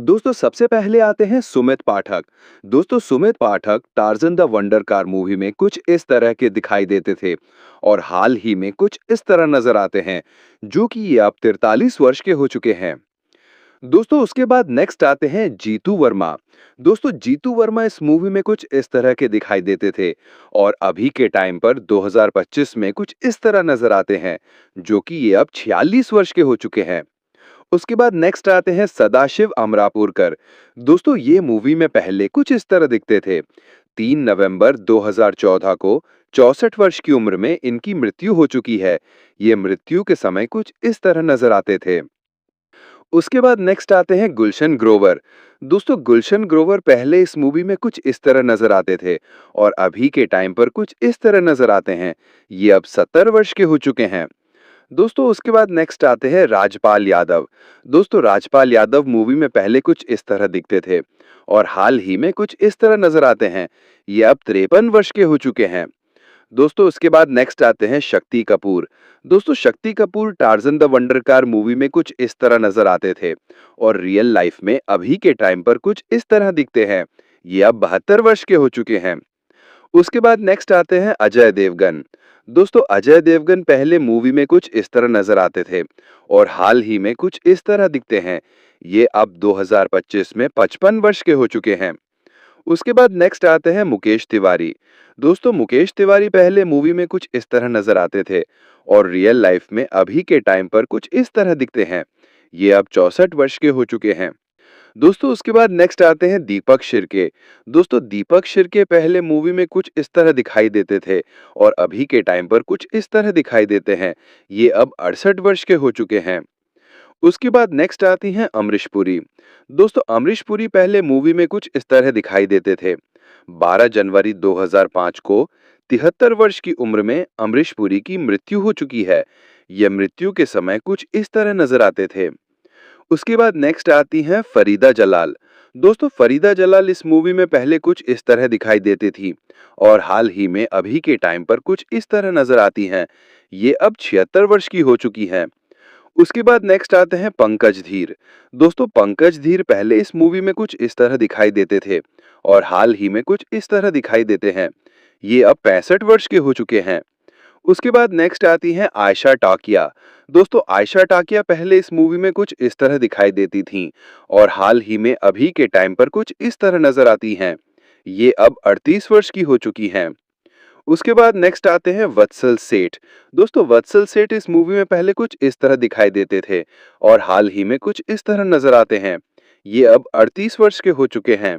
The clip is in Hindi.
दोस्तों सबसे पहले आते हैं सुमित पाठक। दोस्तों Sumit Pathak Tarzan the Wonder Car movie में कुछ इस तरह के दिखाई देते थे और हाल ही में कुछ इस तरह नजर आते हैं, जो कि ये अब 43 वर्ष के हो चुके हैं। दोस्तों उसके बाद नेक्स्ट आते हैं जीतू वर्मा। दोस्तों जीतू वर्मा इस मूवी में कुछ इस तरह के दिखाई देते थे और अभी के टाइम पर 2025 में कुछ इस तरह नजर आते हैं, जो कि ये अब 46 वर्ष के हो चुके हैं। उसके बाद नेक्स्ट आते हैं सदाशिव अमरापुरकर। दोस्तों ये मूवी में पहले कुछ इस तरह दिखते थे। 3 नवंबर 2014 को 64 वर्ष की उम्र में इनकी मृत्यु हो चुकी है। ये मृत्यु के समय कुछ इस तरह नजर आते थे। उसके बाद नेक्स्ट आते हैं गुलशन ग्रोवर। दोस्तों गुलशन ग्रोवर पहले इस मूवी में कुछ इस तरह नजर आते थे और अभी के टाइम पर कुछ इस तरह नजर आते हैं। ये अब 70 वर्ष के हो चुके हैं। दोस्तों उसके बाद नेक्स्ट आते हैं राजपाल यादव। दोस्तों राजपाल यादव मूवी में पहले कुछ इस तरह दिखते थे और हाल ही में कुछ इस तरह नजर आते हैं। ये अब 53 वर्ष के हो चुके हैं। दोस्तों उसके बाद नेक्स्ट आते हैं शक्ति कपूर। दोस्तों Shakti Kapoor torsion the Wonder Car movie में कुछ इस तरह नजर आते थे और रियल लाइफ में अभी के टाइम पर कुछ इस तरह दिखते हैं। ये अब 72 वर्ष के हो चुके हैं। उसके बाद नेक्स्ट आते हैं अजय देवगन। दोस्तों अजय देवगन पहले मूवी में कुछ इस तरह नजर आते थे और हाल ही में कुछ इस तरह दिखते हैं। ये अब 2025 में 55 वर्ष के हो चुके हैं। उसके बाद नेक्स्ट आते हैं मुकेश तिवारी। दोस्तों मुकेश तिवारी पहले मूवी में कुछ इस तरह नजर आते थे और रियल लाइफ में अभी के टाइम पर कुछ इस तरह दिखते हैं। ये अब 64 वर्ष के हो चुके हैं। दोस्तों उसके बाद नेक्स्ट आते हैं दीपक शिर्के। दोस्तों दीपक शिर्के पहले मूवी में कुछ इस तरह दिखाई देते थे और अभी के टाइम पर कुछ इस तरह दिखाई देते हैं। ये अब 68 वर्ष के हो चुके हैं। उसके बाद नेक्स्ट आती हैं अमरीश पुरी। दोस्तों अमरीश पुरी पहले मूवी में कुछ इस तरह दिखाई देते थे। 12 जनवरी 2005 को 73 वर्ष की उम्र में अमरीश पुरी की मृत्यु हो चुकी है। यह मृत्यु के समय कुछ इस तरह नजर आते थे। उसके बाद नेक्स्ट आती हैं फरीदा जलाल। दोस्तों फरीदा जलाल इस मूवी में पहले कुछ इस तरह दिखाई देती थी और हाल ही में अभी के टाइम पर कुछ इस तरह नजर आती हैं। ये अब 76 वर्ष की हो चुकी हैं। उसके बाद नेक्स्ट आते हैं पंकज धीर। दोस्तों पंकज धीर पहले इस मूवी में कुछ इस तरह दिखाई देते थे और हाल ही में कुछ इस तरह दिखाई देते हैं। ये अब 65 वर्ष के हो चुके हैं। उसके बाद नेक्स्ट आती हैं आयशा टाकिया। दोस्तों आयशा टाकिया पहले इस मूवी में कुछ इस तरह दिखाई देती थीं और हाल ही में अभी के टाइम पर कुछ इस तरह नजर आती हैं। ये अब 38 वर्ष की हो चुकी हैं। उसके बाद नेक्स्ट आते हैं वत्सल सेठ। दोस्तों वत्सल सेठ इस मूवी में पहले कुछ इस तरह दिखाई देते थे और हाल ही में कुछ इस तरह नजर आते हैं। ये अब 38 वर्ष के हो चुके हैं।